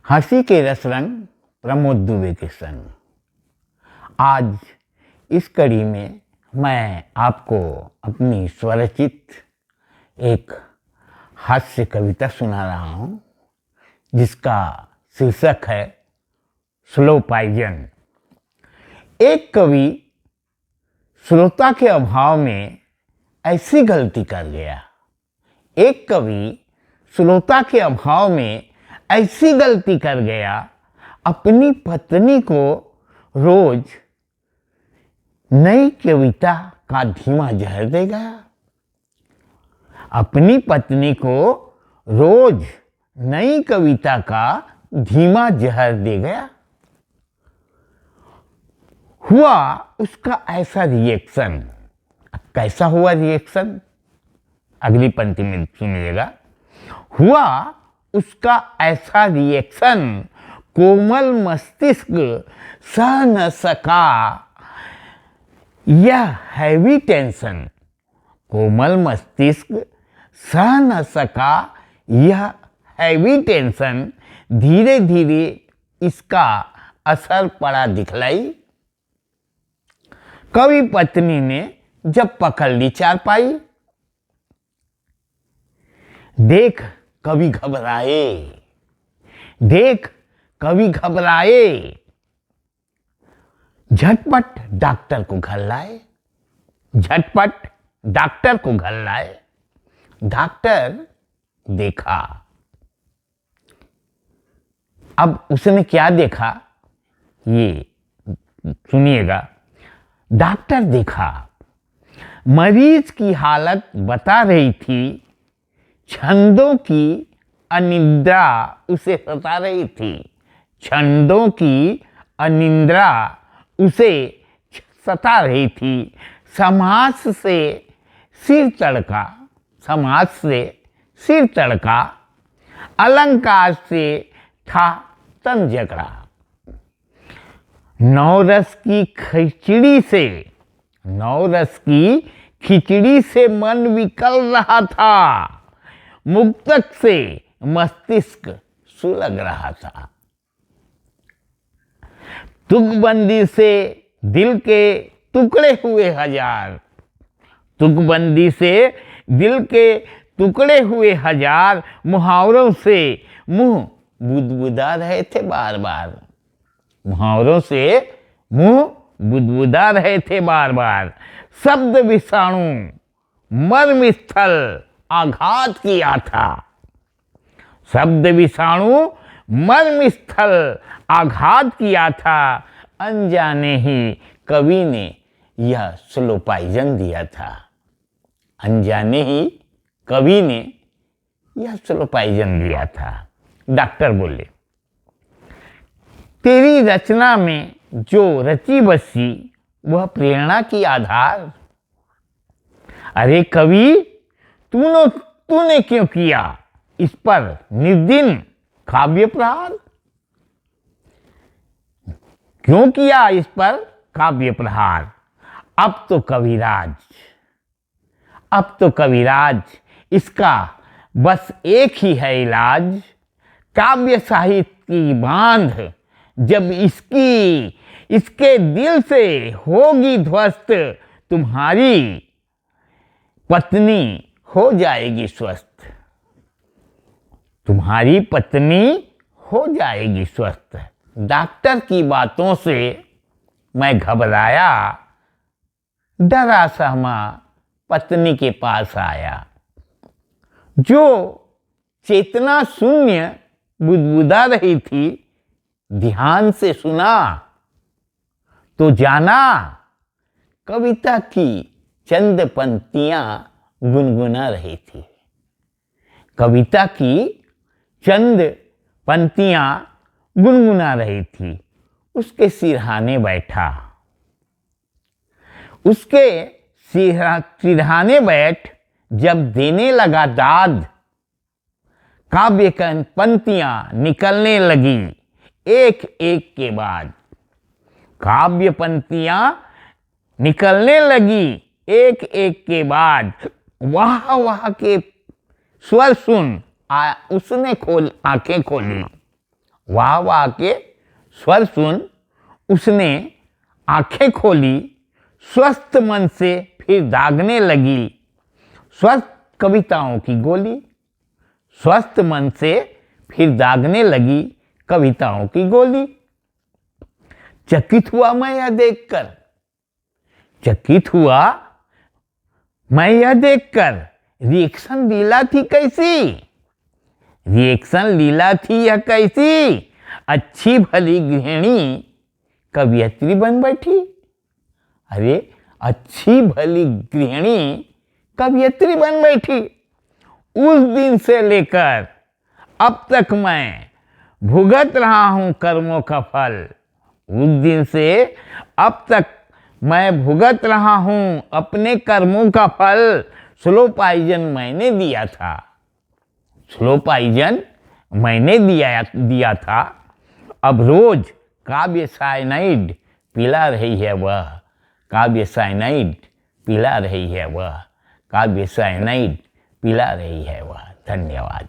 हंसी के रस रंग प्रमोद दुबे के संग। आज इस कड़ी में मैं आपको अपनी स्वरचित एक हास्य कविता सुना रहा हूँ, जिसका शीर्षक है स्लो पॉइजन। एक कवि श्रोता के अभाव में ऐसी गलती कर गया। एक कवि श्रोता के अभाव में ऐसी गलती कर गया, अपनी पत्नी को रोज नई कविता का धीमा जहर दे गया। अपनी पत्नी को रोज नई कविता का धीमा जहर दे गया। हुआ उसका ऐसा रिएक्शन। कैसा हुआ रिएक्शन, अगली पंक्ति में सुनिएगा। हुआ उसका ऐसा रिएक्शन, कोमल मस्तिष्क सह न सका यह हैवी टेंशन। कोमल मस्तिष्क सह न सका यह हैवी टेंशन। धीरे धीरे इसका असर पड़ा दिखलाई। कवि पत्नी ने जब पकड़ ली चारपाई, देख कवि घबराए, देख कवि घबराए। झटपट डॉक्टर को घर लाए, झटपट डॉक्टर को घर लाए। डॉक्टर देखा। अब उसने क्या देखा ये सुनिएगा। डॉक्टर देखा, मरीज की हालत बता रही थी, छंदों की अनिद्रा उसे सता रही थी। छंदों की अनिद्रा उसे सता रही थी। समास से सिर तड़का, समास से सिर तड़का। अलंकार से था तन जकड़ा। नौरस की खिचड़ी से, नौरस की खिचड़ी से मन विकल रहा था। मुक्तक से मस्तिष्क सुलग रहा था। तुकबंदी से दिल के टुकड़े हुए हजार, तुकबंदी से दिल के टुकड़े हुए हजार। मुहावरों से मुंह बुदबुदा रहे थे बार बार, मुहावरों से मुंह बुदबुदा रहे थे बार बार। शब्द विषाणु मर्म स्थल आघात किया था। शब्द विषाणु मर्म स्थल आघात किया था। अनजाने ही कवि ने यह स्लो पॉइजन दिया था। अनजाने ही कवि ने यह स्लो पॉइजन दिया था। डॉक्टर बोले, तेरी रचना में जो रची बसी वह प्रेरणा की आधार। अरे कवि, तूने क्यों किया इस पर निर्दिन काव्य प्रहार? क्यों किया इस पर काव्य प्रहार? अब तो कविराज, अब तो कविराज, इसका बस एक ही है इलाज। काव्य साहित्य की बांध जब इसके दिल से होगी ध्वस्त, तुम्हारी पत्नी हो जाएगी स्वस्थ, तुम्हारी पत्नी हो जाएगी स्वस्थ। डॉक्टर की बातों से मैं घबराया, डरा सहमा पत्नी के पास आया। जो चेतना शून्य बुदबुदा रही थी, ध्यान से सुना तो जाना कविता की चंद पंक्तियां गुनगुना रही थी। कविता की चंद पंक्तियां गुनगुना रही थी। उसके सिरहाने बैठा, उसके सिरहाने बैठ जब देने लगा दाद, काव्य पंक्तियां निकलने लगी एक एक के बाद। काव्य पंक्तियां निकलने लगी एक एक के बाद। वाह वाह के स्वर सुन उसने आंखें खोली, वाह वाह के स्वर सुन उसने आंखें खोली, स्वस्थ मन से फिर दागने लगी स्वस्थ कविताओं की गोली। स्वस्थ मन से फिर दागने लगी कविताओं की गोली। चकित हुआ मैं यह देखकर, चकित हुआ मैं यह देखकर, रिएक्शन लीला थी कैसी, रिएक्शन लीला थी यह कैसी, अच्छी भली गृहिणी कवियत्री बन बैठी। अरे अच्छी भली गृहिणी कवियत्री बन बैठी। उस दिन से लेकर अब तक मैं भुगत रहा हूं कर्मों का फल। उस दिन से अब तक मैं भुगत रहा हूं अपने कर्मों का फल। स्लो पॉइजन मैंने दिया था, स्लो पॉइजन मैंने दिया था। अब रोज काव्य साइनाइड पिला रही है वह, काव्य साइनाइड पिला रही है वह, काव्य साइनाइड पिला रही है वह। धन्यवाद।